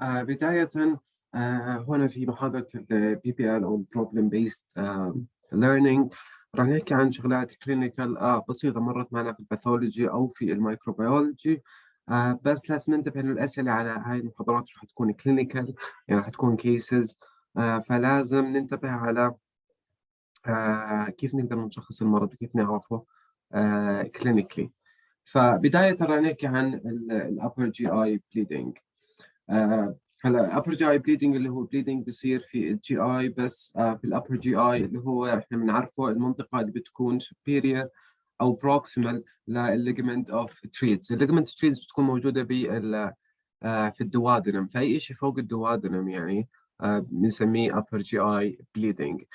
بداية هنا في محاضرة ال PBL أو Problem Based Learning راح نحكي عن شغلات كلينيكال بسيطة مرت معنا في الباثولوجي أو في الميكروبيولوجي. بس لازم ننتبه إنه الأسئلة على هاي المحاضرات راح تكون كلينيكال، يعني راح تكون كيسز. فلازم ننتبه على كيف نقدر نشخص المرض وكيف نعرفه كلينيكلي. فبداية راح نحكي عن ال upper GI bleeding. هلا upper GI bleeding اللي هو bleeding بيصير في الجي اي، بس في الupper GI اللي هو احنا بنعرفه المنطقة اللي بتكون superior أو proximal للligament of treats. ligament of treats بتكون موجودة في الدوادنم، فأي شيء فوق الدوادنم يعني بنسميه upper GI bleeding.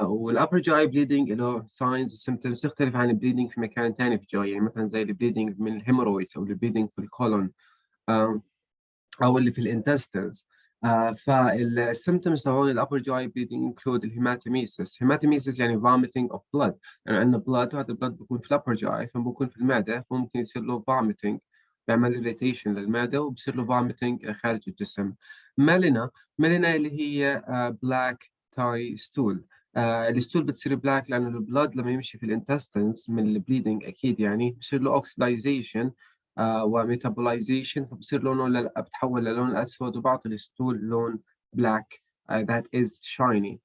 والupper GI bleeding له signs و symptoms تختلف عن البليدنج في مكان ثاني في الجي، يعني مثلا زي البليدنج من الهيمورويدز أو البليدنج في الكولون او اللي في الانتستينز. فالسيمتومز تبعون الابر جي بليدنج انكلود الهيماتيميسيس. هيماتيميسيس يعني vomiting of blood، يعني عندنا blood وهذا البلد بيكون في الابر جي، فبكون في المعده، فممكن يصير له vomiting، بيعمل irritation للمعده وبصير له vomiting خارج الجسم. ميلينا اللي هي black تاي ستول. الستول بتصير بلاك لانه البلد لما يمشي في الانتستينز من البليدنج اكيد يعني بصير له اوكسيدايزيشن وميتابولايزيشن، فبصير لونه بتحول للون اسود وبعطي الستول لون بلاك that is shiny.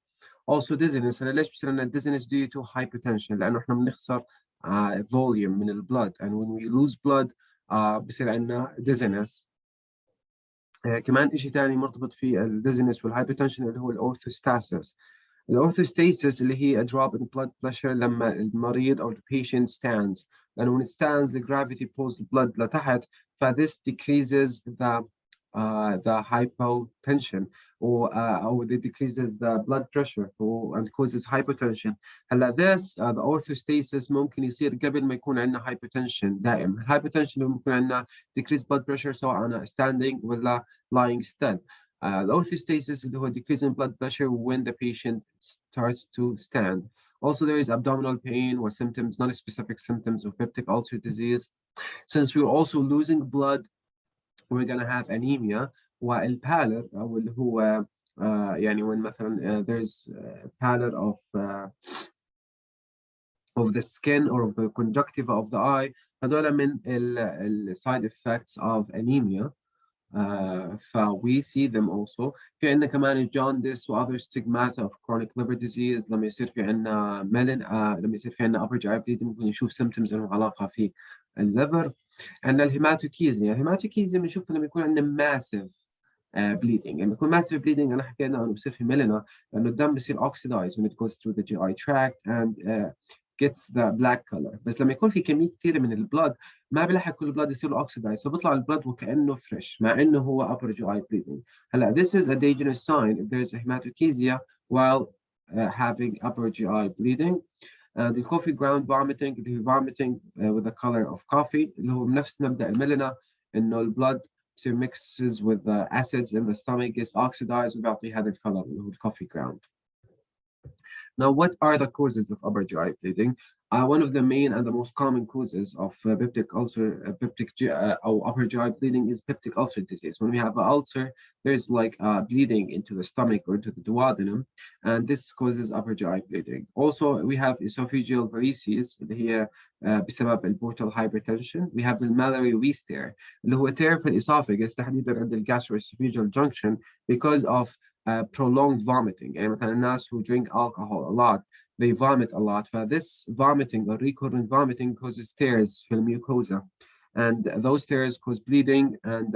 Also dizziness. أنا ليش بصير لنا dizziness due to hypertension؟ لأنه إحنا بنخسر volume من البلد and when we lose blood بصير عندنا dizziness. كمان شيء ثاني مرتبط في الديزنس والهايبرتنشن اللي هو الأورثوستاسيس. الأورثوستاسيس اللي هي a drop in blood pressure لما المريض أو the patient stands، لأنه when it stands the gravity pulls the blood لتحت، ف this decreases the hypotension or it decreases the blood pressure and causes hypertension. هلا this the orthostasis ممكن يصير قبل ما يكون عندنا hypertension دائم. الهايبرتنشن ممكن عندنا decreased blood pressure سواء أنا standing ولا lying still. The orthostasis اللي هو decrease in blood pressure when the patient starts to stand. Also, there is abdominal pain or symptoms, non-specific symptoms of peptic ulcer disease. Since we're also losing blood, we're going to have anemia. والpallor أو اللي هو يعني when مثلا there's pallor of the skin or of the conjunctiva of the eye، هذول من ال side effects of anemia. we see them also. في عندنا كمان الجوندس و other stigmata of chronic liver disease. لما يصير في عندنا لما يصير في عندنا upper GI bleeding ممكن نشوف symptoms لهم علاقة في الليفر. عندنا الهيماتوكيزيا. الهيماتوكيزيا بنشوف لما يكون عندنا massive bleeding. لما يكون massive bleeding أنا حكينا إنه بصير في ميلنا لأنه الدم بصير oxidized when it goes through the GI tract and gets the black color. بس لما يكون في كمية كثيرة من البلد ما بيلحق كل البلد يصير له oxidized، فبيطلع البلد وكأنه فريش مع إنه هو upper GI bleeding. هلا this is a dangerous sign if there is a hematochezia while having upper GI bleeding. The coffee ground vomiting اللي هي vomiting with the color of coffee اللي هو بنفس مبدأ الميلنا، إنه البلد mixes with the acids in the stomach gets oxidized وبيعطي هذا الcolor اللي هو coffee ground. Now, what are the causes of upper GI bleeding? One of the main and the most common causes of peptic ulcer, or upper GI bleeding is peptic ulcer disease. When we have an ulcer, there's like bleeding into the stomach or into the duodenum, and this causes upper GI bleeding. Also, we have esophageal varices اللي هي بسبب البورtal hypertension. We have the Mallory-Weiss tear اللي هو tear في الإسophagus تحديدا عند gastroesophageal junction because of prolonged vomiting. يعني مثلا الناس who drink alcohol a lot they vomit a lot. This vomiting or recurrent vomiting causes tears في mucosa, and those tears cause bleeding, and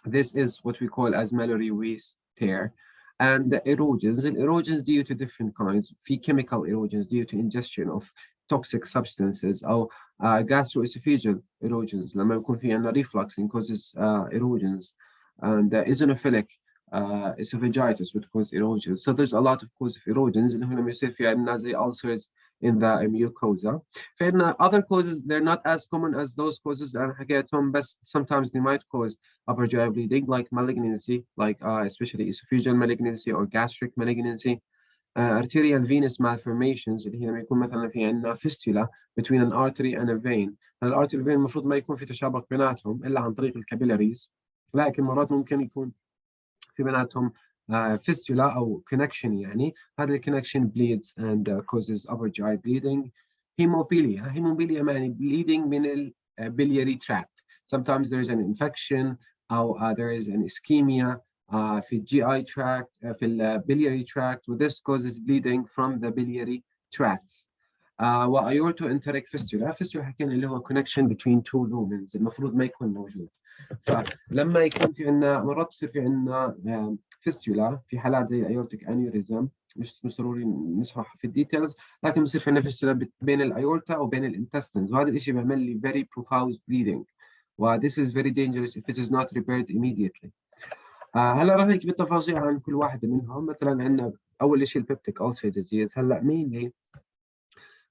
this is what we call as Mallory-Weiss tear. And the erosions due to different kinds. في chemical erosions due to ingestion of toxic substances أو gastroesophageal erosions لما يكون في عندنا reflux and causes erosions, and eosinophilic esophagitis would cause erosions. So there's a lot of cause of erosions اللي هو لما يصير في عندنا زي ulcers in the mucosa. فعندنا other causes they're not as common as those causes أنا حكيتهم, بس sometimes they might cause upper GI bleeding like malignancy, like especially esophageal malignancy or gastric malignancy. Arterial venous malformations اللي هي لما يكون مثلا في عندنا fistula between an artery and a vein. الارتري vein المفروض ما يكون في تشابك بيناتهم إلا عن طريق الكابيلاريز. لكن مرات ممكن يكون في بيناتهم fistula أو connection، يعني هذا الconnection bleeds and causes upper GI bleeding. hemophilia يعني bleeding من biliary tract. Sometimes there is an infection أو there is an ischemia في GI tract في biliary tract, and this causes bleeding from the biliary tracts. وأيورتو-enteric fistula حكينا اللي هو connection between two lumens، المفروض ما يكون موجود. فلما يكون في عندنا مرات بصير في عندنا فيستولا في حالات زي الايورتيك انيوريزم، مش ضروري نشرح في الديتيلز، لكن بصير في عندنا فيستولا بين الايورتا وبين الانتستنز، وهذا الشيء بيعمل لي very profuse bleeding و this is very dangerous if it is not repaired immediately. هلا راح نحكي بالتفاصيل عن كل واحدة منهم. مثلا عندنا أول شيء البيبتيك ألسر ديزيز. هلا مين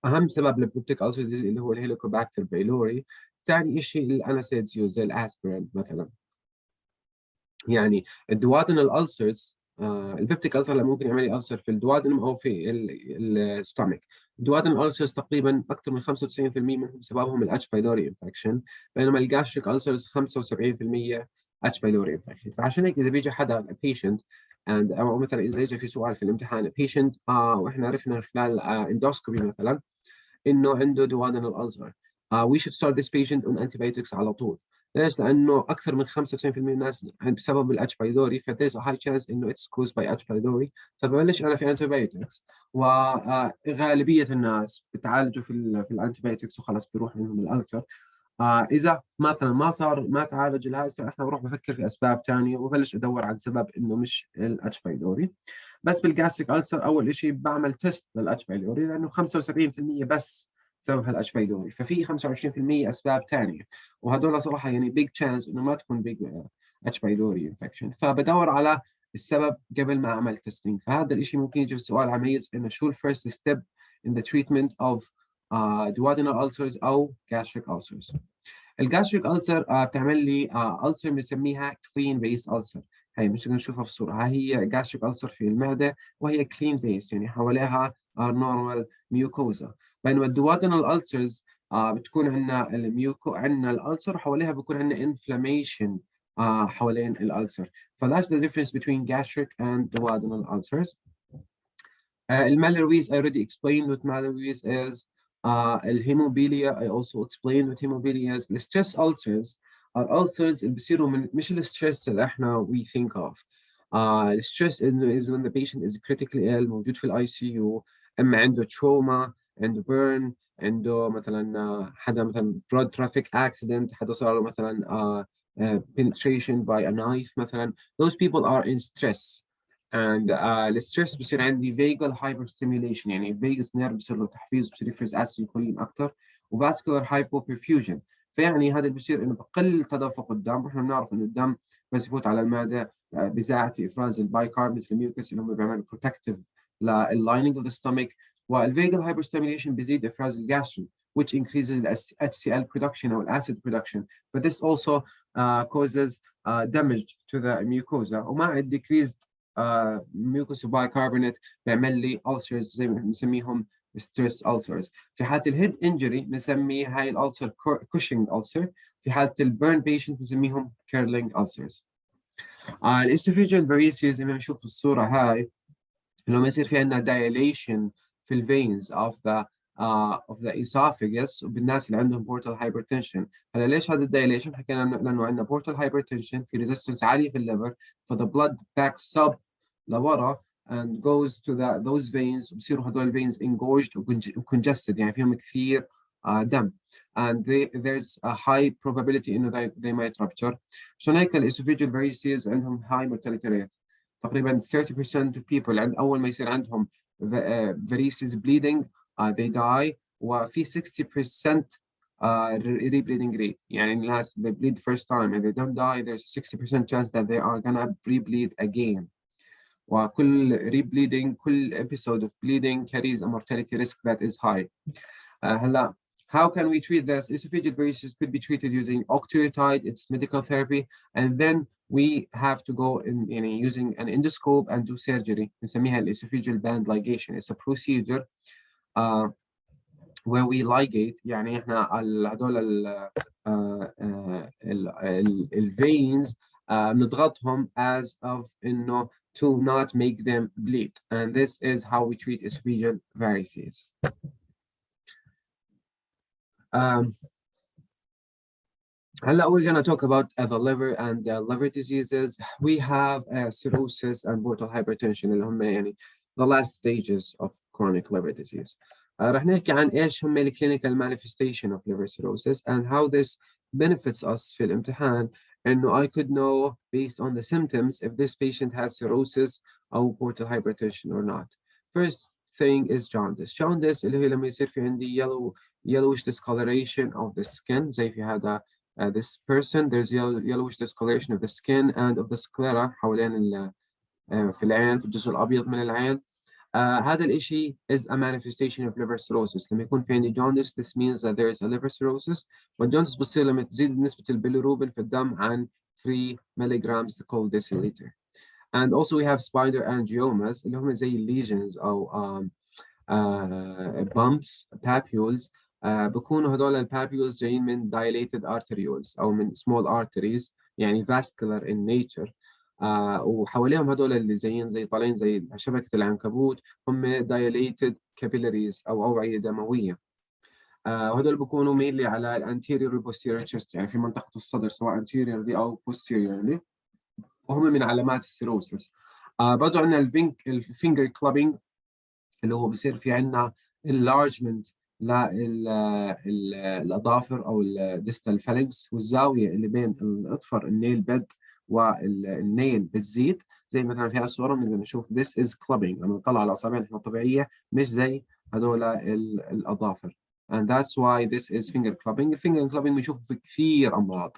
أهم سبب للبيبتيك ألسر ديزيز اللي هو الهيليكوباكتر بايلوري. ثاني شيء الأناسيدزيوز زي الأسبرين مثلا. يعني الدوادنال ألسرز، البيبتيك ألسر ممكن يعمل لي ألسر في الدوادنم أو في الستومك. الدوادنال ألسرز تقريبا أكثر من 95% منهم سببهم الاتش بايلوري انفكشن، بينما الجاستريك ألسرز 75% اتش بايلوري انفكشن. فعشان هيك إذا بيجي حدا بيشنت أو مثلا إذا اجى في سؤال في الامتحان بيشنت واحنا عرفنا من خلال اندوسكوبي مثلا انه عنده duodenal ulcer. we should start this patient on antibiotics على طول. ليش؟ لانه اكثر من 95% من الناس بسبب الاتش بايلوري، ف there's a high chance انه it's caused by H pylori. فببلش انا في antibiotics، وغالبيه الناس بتعالجوا في الانتيبيوتكس وخلاص بيروح منهم الالسر. اذا مثلا ما تعالج الهاي، فاحنا بروح بفكر في اسباب ثانيه وببلش ادور عن سبب انه مش الاتش بايلوري. بس بالجاستريك ألسر أول شيء بعمل تيست للاتش بايلوري، لأنه 75% بس سبب الاتش بايلوري، ففي 25% أسباب ثانية، وهدول صراحة يعني بيج تشانس إنه ما تكون بيج اتش بايلوري انفكشن. فبدور على السبب قبل ما أعمل تيستينج. فهذا الشيء ممكن يجي سؤال عميز إنه شو الفيرست ستيب in the treatment of duodenal ulcers أو gastric ulcers. الجاستريك ألسر بتعمل لي ألسر بنسميها كلين بيس ألسر. هي مش نشوفها في الصورة، هي جاستريك ألسر في المعدة وهي كلين بيس، يعني حواليها نورمال ميوكوزا. بينما الدوادنال ألسرز بتكون عندنا الألسر وحواليها بيكون عندنا انفلاميشن حوالين الألسر. that's the difference between gastric and duodenal ulcers. المالاريز I already explained what malarials is. الهيموبيليا I also explained what hemophilia is. الستريس ulcers are ulcers اللي بيصيروا من مش الستريس اللي احنا we think of. الستريس is when the patient is critically ill، موجود في الاي سي يو، اما عنده trauma، عنده burn، عنده مثلا حدا مثلا road traffic accident، حدا صار له مثلا penetration by a knife مثلا. those people are in stress. and الستريس بصير عندي vagal hyperstimulation، يعني vagus nerve بصير له تحفيز، بصير يفرز acetylcholine اكثر، وفاسكولار hypoperfusion. فيعني هذا بصير انه بقل تدفق الدم، واحنا بنعرف انه الدم بس يفوت على المعده بيساعد في افراز البايكاربونات الميوكس اللي هم بيعملوا protective لللايننج of the stomach. والفيجال hyperstimulation بيزيد افراز الجاسترين which increases the HCl production or acid production, but this also causes damage to the mucosa. ومع decreased mucus bicarbonate بيعمل لي ulcers زي ما بنسميهم stress ulcers. في حالة الهيد انجري بنسمي هاي الالسر كوشنج ulcer. في حالة البيرن بيشنت بنسميهم كيرلينج ulcers. الاسوفيجيال varices زي ما بنشوف في الصورة هاي، لما يصير في عندنا dilation في الفينز of the esophagus بالناس اللي عندهم portal hypertension. هلا ليش هذا الدايليشن؟ حكينا لانه عندنا portal hypertension في resistance عالية في الليفر، ف the blood backs up لورا and goes to those veins، بصيروا هدول veins engorged و congested، يعني فيهم كثير دم، and there's a high probability انه they might rupture. عشان هيك الاسوفيجيال varices عندهم high mortality rate. تقريبا 30% of people اول ما يصير عندهم varices bleeding they die، وفي 60% rebleeding rate. يعني الناس they bleed first time and they don't die, there's a 60% chance that they are gonna rebleed again. وكل rebleeding، كل episode of bleeding carries a mortality risk that is high. هلا how can we treat this? Esophageal varices could be treated using octreotide, it's medical therapy, and then we have to go in using an endoscope and do surgery. نسميها esophageal band ligation. It's a procedure where we ligate، يعني احنا هدول ال veins نضغطهم as of إنه to not make them bleed, and this is how we treat esophageal varices. We're going to talk about the liver and liver diseases. We have cirrhosis and portal hypertension اللي هم يعني the last stages of chronic liver disease. رح نحكي عن إيش هم ال clinical manifestation of liver cirrhosis and how this benefits us في الامتحان. إنه I could know based on the symptoms if this patient has cirrhosis أو portal hypertension or not. First thing is jaundice. Jaundice اللي هي لما يصير في عندي yellowish discoloration of the skin زي في هذا this person. There's yellowish discoloration of the skin and of the sclera حوالين في العين في الجزء الأبيض من العين. هذا الإشي is a manifestation of liver cirrhosis. لما يكون في عندي jaundice, this means that there is a liver cirrhosis. والjaundice بتصير لما تزيد نسبة البيليروبين في الدم عن 3 milligrams per deciliter. And also we have spider angiomas اللي هم زي lesions أو bumps, papules. بكونوا هذول البابيولز جايين من dilated arterioles أو من small arteries يعني vascular in nature. وحواليهم هذول اللي زي طالعين زي شبكة العنكبوت هم dilated capillaries أو أوعية دموية. وهذول بيكونوا mainly على anterior و posterior chest يعني في منطقة الصدر سواء anteriorly أو posteriorly وهم من علامات السيروسس. برضو عندنا الفينجر كلابينج اللي هو بصير في عندنا enlargement للأظافر أو الديستال فالنكس والزاوية اللي بين الأظفر النيل بيد والنيل بتزيد زي مثلا في الصورة بنقدر نشوف this is clubbing لما نطلع على أصابعنا إحنا طبيعية مش زي هذول الأظافر. And that's why this is finger clubbing. الفينجر clubbing بنشوفه في كثير أمراض.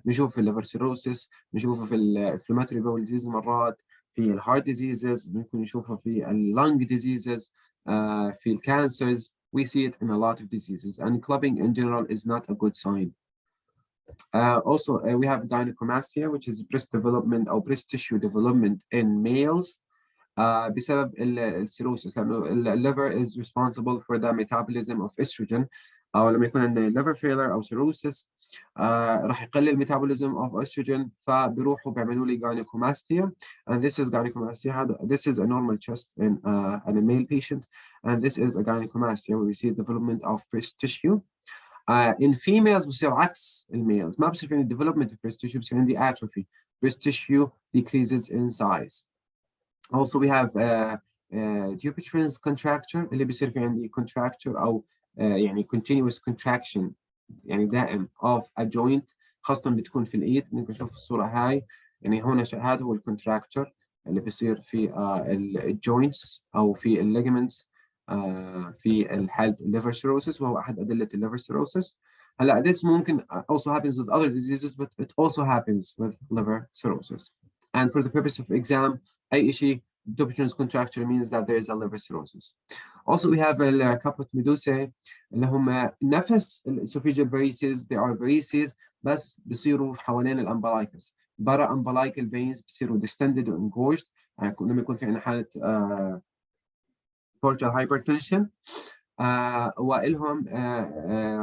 بنشوفه في الليفر سيروسيس، بنشوفه في الانفلاماتوري باول ديزيز مرات، في الهارت ديزيزز، ممكن نشوفه في اللنج ديزيزز، في الكانسرز. We see it in a lot of diseases, and clubbing in general is not a good sign. Also, we have gynecomastia, which is breast development or breast tissue development in males. بسبب السيروسيس لأنه الليفر is responsible for the metabolism of estrogen. أو لما يكون عندنا liver failure أو cirrhosis راح يقلل metabolism of estrogen فبيروحوا بيعملوا لي gynecomastia. And this is gynecomastia. This is a normal chest in a male patient, and this is a gynecomastia where we see development of breast tissue. In females بصير عكس الميلز، ما بصير في عندي development of breast tissue، بصير عندي atrophy. Breast tissue decreases in size. Also we have Dupuytren's contracture اللي بيصير في عندي contracture أو يعني continuous contraction يعني دائم of a joint خاصة بتكون في الإيد. ممكن نشوف الصورة هاي يعني هنا هذا هو الكونتراكتور اللي بيصير في الجوينتس أو في الليجمنتس في حالة الليفر سيروسيس وهو أحد أدلة الليفر سيروسيس. هلا this ممكن also happens with other diseases but it also happens with liver cirrhosis. And for the purpose of exam أي شيء Dupuytren's contracture means that there is a liver cirrhosis. Also we have caput medusae اللي هم نفس esophageal varices. They are varices بس بيصيروا حوالين الامبلايكس. برا umbilical veins بيصيروا distended و engorged لما يكون في عندنا حالة portal hypertension. وإلهم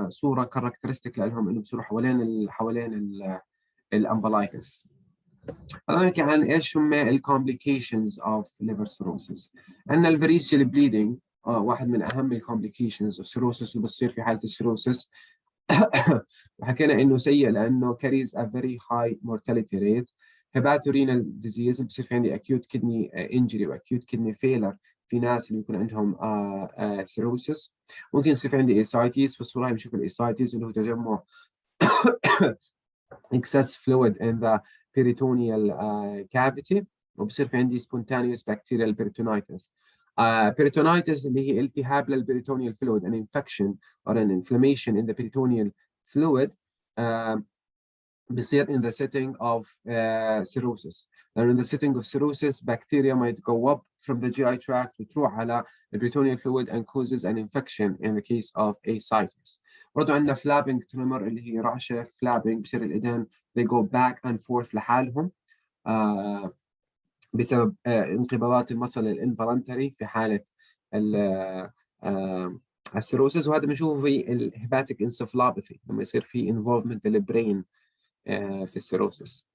صورة كاركترستيك لهم إنه بيصيروا حوالين الامبلايكس. خلينا نحكي عن ايش هم الكومبليكيشنز اوف ليفر سيروسيس. عندنا الفيريسيال بليدنج واحد من اهم الكومبليكيشنز اوف سيروسيس اللي بتصير في حاله السيروسيس. وحكينا انه سيء لانه carries a very high mortality rate. hepatorenal disease بصير في عندي acute kidney injury و acute kidney failure في ناس اللي يكون عندهم سيروسيس. ممكن يصير في عندي ascites. في الصوره بنشوف الاسايتس اللي هو تجمع excess fluid in the peritoneal cavity وبصير في عندي spontaneous bacterial peritonitis. Peritonitis اللي هي التهاب للperitoneal fluid, an infection or an inflammation in the peritoneal fluid بصير in the setting of cirrhosis. And in the setting of cirrhosis, bacteria might go up from the GI tract وتروح على the peritoneal fluid and causes an infection in the case of ascites. برضو عندنا flapping tremor اللي هي رعشة flapping بصير الإيدين they go back and forth لحالهم بسبب انقباضات المصل الانفولنتري في حالة السيروسيس. وهذا بنشوفه في الهيباتيك انسفالوباثي لما يصير في involvement للبرين في السيروسيس.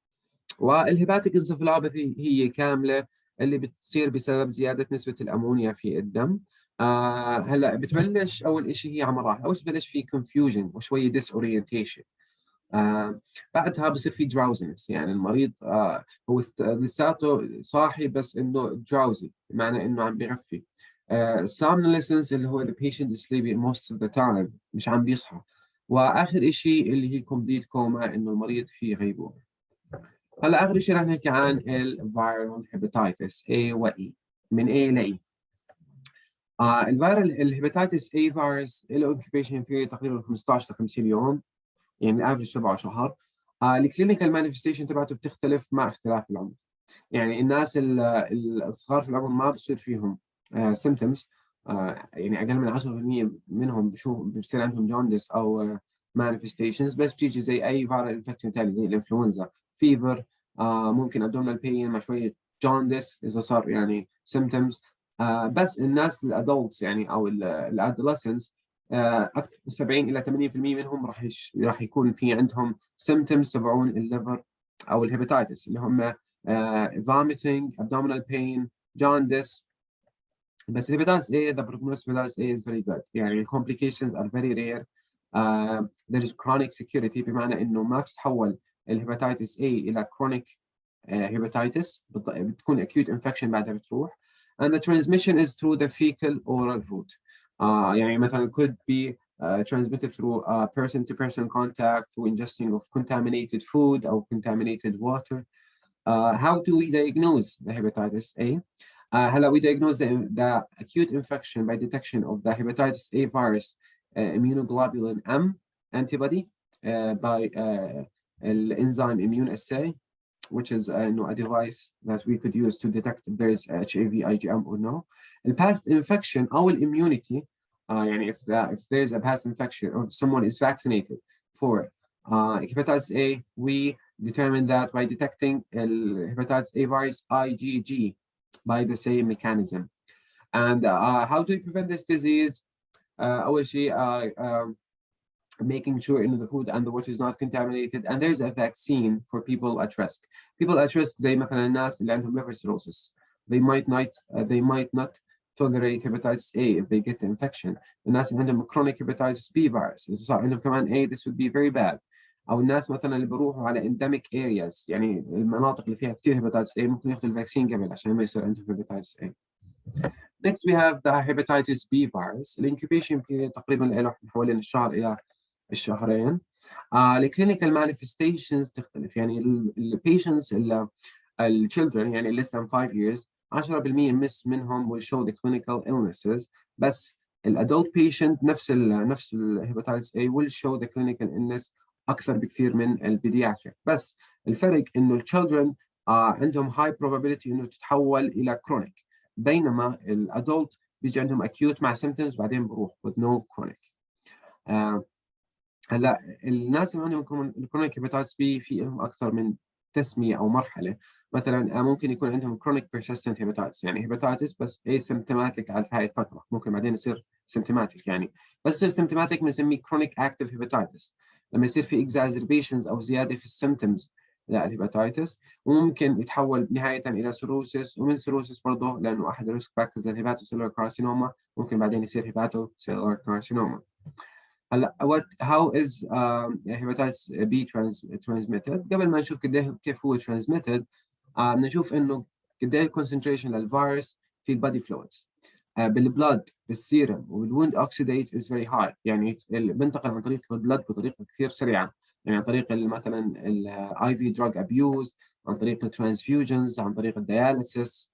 والهيباتيك انسفالوباثي هي كاملة اللي بتصير بسبب زيادة نسبة الأمونيا في الدم. هلا بتبلش أول شيء هي على مراحل، أول شيء ببلش في confusion وشوية disorientation. بعدها بصير في drowsiness، يعني المريض هو لساته صاحي بس إنه drowsy، بمعنى إنه عم بيغفي. somnolence اللي هو the patient is sleeping most of the time، مش عم بيصحى. وآخر شيء اللي هي complete coma، إنه المريض في غيبوبة. هلا اخر شيء رح نحكي عن الفيرال هيباتيتس A و E، من A ل E. الفيرال الهيباتيتس A فيروس له انكيبيشن في تقريبا 15 ل 50 يوم، يعني الافرج تبعه شهر. الكلينيكال مانيفستيشن تبعته بتختلف مع اختلاف العمر. يعني الناس الصغار في العمر ما بصير فيهم سيمتومز، يعني اقل من 10% منهم بصير عندهم جوندس او مانيفستيشنز، بس بتيجي زي اي فيرال انفكشن ثاني زي الانفلونزا، فيفر، ممكن ابدومينال بين مع شويه جوندس اذا صار يعني سيمتومز. بس الناس الادولتس يعني او الادolescents، اكثر من 70 الى 80% منهم راح يكون في عندهم سيمتومز تبعون الليفر او الهيباتيتس، اللي هم vomiting, abdominal pain, jaundice. بس الهيباتيتس A the prognosis for hepatitis A is very good، يعني complications are very rare. there is chronic security، بمعنى انه ما بتتحول الهيباتيتس A الى chronic hepatitis، بتكون acute infection بعدها بتروح. and the transmission is through the fecal oral route. يعني مثلا could be transmitted through person to person contact, through ingesting of contaminated food or contaminated water. How do we diagnose the hepatitis A? We diagnose the acute infection by detection of the hepatitis A virus immunoglobulin M antibody by the enzyme immune assay, which is a device that we could use to detect if there is HIV, IgM or no. The past infection, our immunity, if there's a past infection or someone is vaccinated for hepatitis A, we determine that by detecting hepatitis A virus IgG by the same mechanism. And how do we prevent this disease? أول شيء making sure the food and the water is not contaminated, and there's a vaccine for people at risk. People at risk زي مثلا الناس اللي عندهم liver cirrhosis, they might not tolerate hepatitis A if they get the infection. الناس اللي عندهم chronic hepatitis B virus إذا صار عندهم كمان A, this would be very bad. أو الناس مثلا اللي بيروحوا على endemic areas، يعني المناطق اللي فيها كثير hepatitis A، ممكن ياخذوا الفاكسين قبل عشان ما يصير عندهم hepatitis A. Next we have the hepatitis B virus. الانكيبيشن period تقريبا له حوالين الشهر إلى الشهرين. الكلينيكال مانيفستيشنز تختلف، يعني البيشنتس الchildren يعني less than 5 years 10% منهم will show the clinical illnesses، بس الادult patient نفس الهيباتيتس A will show the clinical illness اكثر بكثير من البيدياتريك. بس الفرق انه الchildren عندهم high probability انه تتحول الى chronic، بينما الادult بيجي عندهم acute مع symptoms بعدين بروح with no chronic. هلا الناس اللي عندهم الكرونيك هيباتيتس بي في لهم اكثر من تسميه او مرحله. مثلا ممكن يكون عندهم كرونيك بيرسيستنت هيباتيتس، يعني هيباتيتس بس اسيمتوماتيك على هاي الفتره، ممكن بعدين يصير سيمتوماتيك، يعني بس يصير سيمتوماتيك بنسميه كرونيك اكتيف هيباتيتس لما يصير في اكزازربيشنز او زياده في السيمتومز للهيباتيتس، وممكن يتحول نهايه الى سيروسيس، ومن سيروسيس برضه لانه احد الريسك فاكتورز للهيباتوسيلولار كارسينوما ممكن بعدين يصير هيباتوسيلولار كارسينوما. هلا how is hepatitis B transmitted؟ قبل ما نشوف كيف هو transmitted، نشوف انه قد ايه concentration للفيروس في البادي فلويدز. بالبلد بالسيرم وبالوند اوكسيديز is very high، يعني بنتقل عن طريق البلد بطريقه كثير سريعه، يعني عن طريق مثلا الاي في دراج ابيوز، عن طريق الترانسفيوجنز، عن طريق الدياليسيس.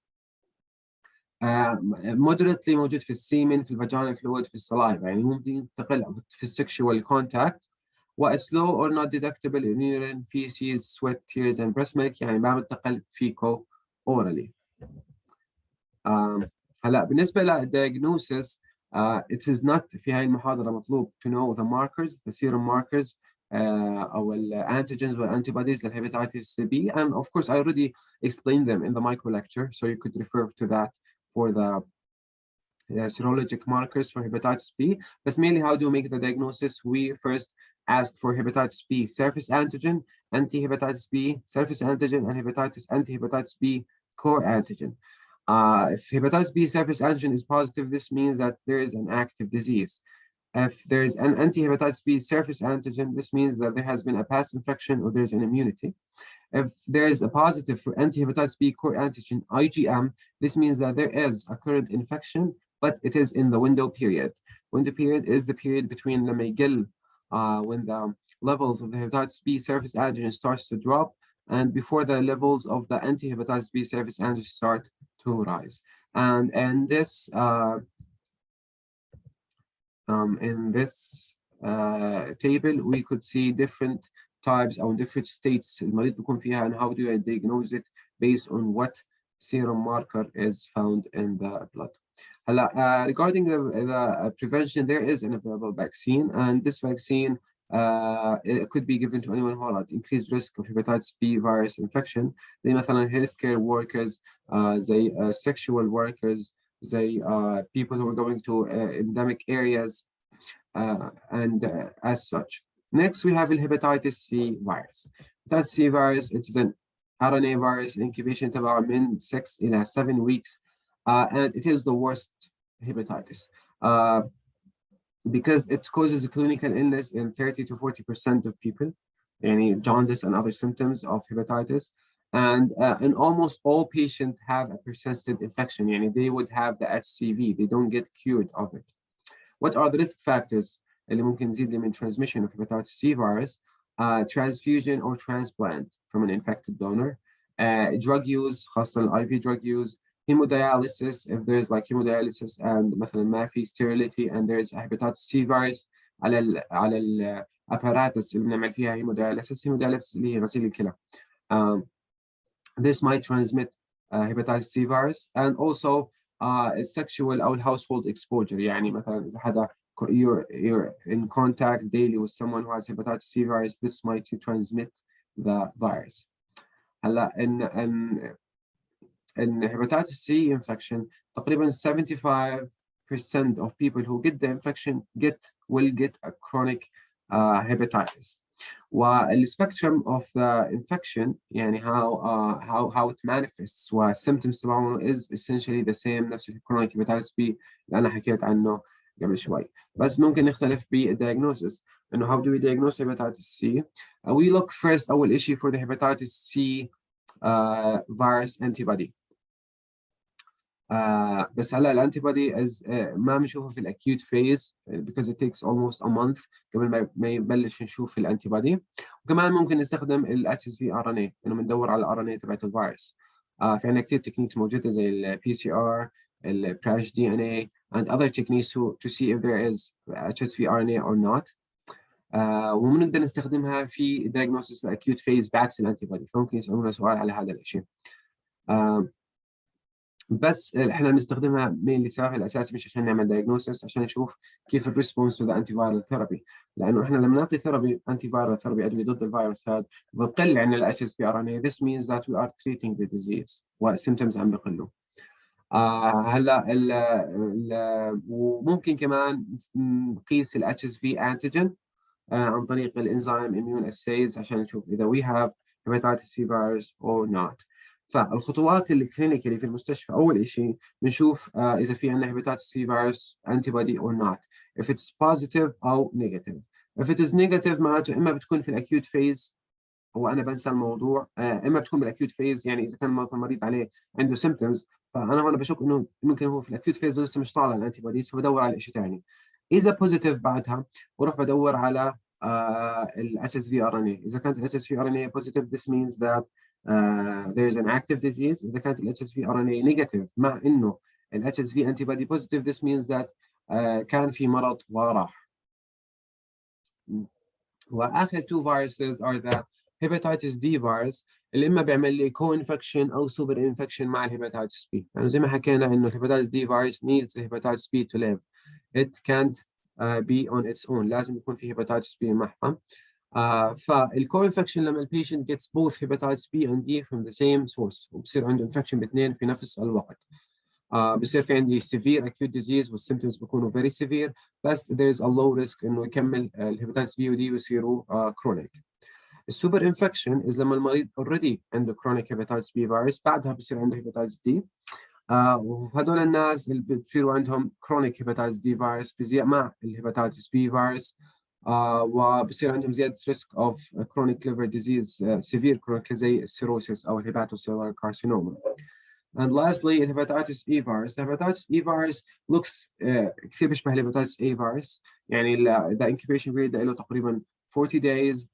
moderately موجود في السيمن، في الفاجينا فلويد، في السلايفا، يعني ممكن ينتقل في السكشوال كونتاكت. و slow or not detectable in urine, feces, sweat, tears and breast milk، يعني ما بتنتقل فيكو orally. هلا بالنسبه للdiagnosis، it is not في هاي المحاضره مطلوب to know the markers, the serum markers او antigens or antibodies للhepatitis B, and of course I already explained them in the micro lecture, so you could refer to that for the serologic markers for hepatitis B. But mainly how do we make the diagnosis? We first ask for hepatitis B surface antigen, anti-hepatitis B surface antigen, and anti-hepatitis B core antigen. If hepatitis B surface antigen is positive, this means that there is an active disease. If there is an anti-hepatitis B surface antigen, this means that there has been a past infection or there's an immunity. If there is a positive for anti-hepatitis B core antigen IgM, this means that there is a current infection, but it is in the window period. Window period is the period between the McGill, when the levels of the hepatitis B surface antigen starts to drop, and before the levels of the anti-hepatitis B surface antigen start to rise. And in this table, we could see different types or different states المريض بيكون فيها, and how do I diagnose it based on what serum marker is found in the blood. Regarding the prevention, there is an available vaccine, and this vaccine it could be given to anyone who has increased risk of hepatitis B virus infection, زي مثلا healthcare workers, زي sexual workers, زي people who are going to endemic areas, and as such. Next, we have the hepatitis C virus. Hepatitis C virus, it's an RNA virus, incubation تبعه من 6 إلى 7 weeks, and it is the worst hepatitis because it causes a clinical illness in 30 to 40% of people, yani jaundice and other symptoms of hepatitis. And almost all patients have a persistent infection, yani they would have the HCV, they don't get cured of it. What are the risk factors اللي ممكن نزيد من transmission of hepatitis C virus? Transfusion or transplant from an infected donor, drug use, خاصة IV drug use, hemodialysis, if there's like hemodialysis and مثلا ما في sterility and there's a hepatitis C virus على ال apparatus اللي بنعمل فيها hemodialysis اللي هي غسيل الكلى. This might transmit hepatitis C virus, and also sexual أو household exposure, يعني مثلا إذا حدا you're in contact daily with someone who has hepatitis C virus, this might transmit the virus. هلا in hepatitis C infection, تقريبا 75% of people who get the infection will get a chronic hepatitis. والspectrum of the infection, يعني how it manifests والsymptoms تبعه is essentially the same, نفس chronic hepatitis B اللي أنا حكيت عنه قبل شوي. بس ممكن نختلف بالdiagnosis. إنه how do we diagnose hepatitis C? We look first أول إشي for the hepatitis C virus antibody. بس هلا الانتيبودي ما بنشوفه في الاكيوت فيز because it takes almost a month قبل ما يبلش نشوف الانتيبودي. وكمان ممكن نستخدم ال HSV-RNA انه بندور على الRNA تبعت الفيروس. في عندنا كثير تكنيكس موجوده زي ال PCR, ال Prash DNA and other techniques to see if there is HSV-RNA or not. وبنقدر نستخدمها في diagnosis الاكيوت فيز بعكس الانتيبودي، فممكن يسألونا سؤال على هذا الشيء. بس احنا بنستخدمها mainly سبب الاساسي مش عشان نعمل diagnosis، عشان نشوف كيف الريسبونس to the antiviral therapy، لانه احنا لما نعطي ثيرابي antiviral therapy ادويه ضد الفيروس هذا بقل عن ال HSV-RNA. This means that we are treating the disease والsymptoms عم بقلوا. هلا وممكن كمان نقيس ال HSV antigen عن طريق الانزيم immune assays عشان نشوف اذا we have hepatitis C virus or not. فالخطوات الكلينيكالي في المستشفى أول شيء بنشوف إذا في عندنا hepatitis C virus antibody or not. If it's positive أو negative. If it is negative معناته إما بتكون في الأكيوت فيز، هو أنا بنسى الموضوع، إما بتكون بالأكيوت فيز، يعني إذا كان المريض عليه عنده symptoms، فأنا هون بشوف إنه ممكن هو في الأكيوت فيز ولسه مش طالع الأنتيبوديز، فبدور على شيء ثاني. إذا positive بعدها بروح بدور على ال HSV-RNA. إذا كانت ال HSV-RNA positive, this means that there is an active disease. إذا كانت ال HSV-RNA negative مع إنه ال HSV antibody positive, this means that كان في مرض وراح. وآخر two viruses are the hepatitis D virus اللي إما بيعمل لي co-infection أو super infection مع ال hepatitis B. يعني زي ما حكينا إنه ال hepatitis D virus needs the hepatitis B to live. It can't be on its own. لازم يكون في hepatitis B معها. فالكو-infection لما البيشنت gets both hepatitis B and D from the same source وبصير عنده infection باثنين في نفس الوقت. بصير في عندي severe acute disease والsymptoms بيكونوا very severe، بس there is a low risk إنه يكمل الهيباتيتس بي ودي ويصيروا chronic. السوبر انفكشن إذا لما المريض already عنده chronic hepatitis B virus بعدها بصير عنده hepatitis D. وهدول الناس اللي بصيروا عندهم chronic hepatitis D virus بزيادة مع الهيباتيتس B virus، وبصير عندهم زيادة risk of chronic liver disease severe chronic زي السيروسيس أو الهيباتوسيلر carcinoma. And lastly, الهيباتيتس E virus. The hepatitis E virus looks كثير بيشبه الهيباتيتس A virus، يعني the incubation period له تقريبا 40 days.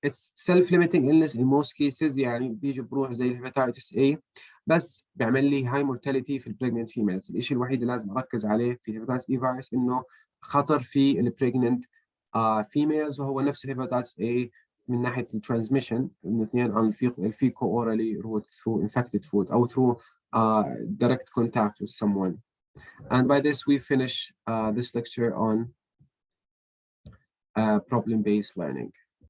It's self-limiting illness in most cases، يعني بيجي بروح زي الهيباتيتس A، بس بيعمل لي هاي mortality في البريجننت فيميلز. الشيء الوحيد اللي لازم اركز عليه في الهيباتيتس E virus انه خطر في البريجننت فيميلز، وهو نفس الهيباتيتس A من ناحية الترانسميشن من اثنين عن الفيكو اورالي route through infected food أو through direct contact with someone. And by this we finish this lecture on problem-based learning.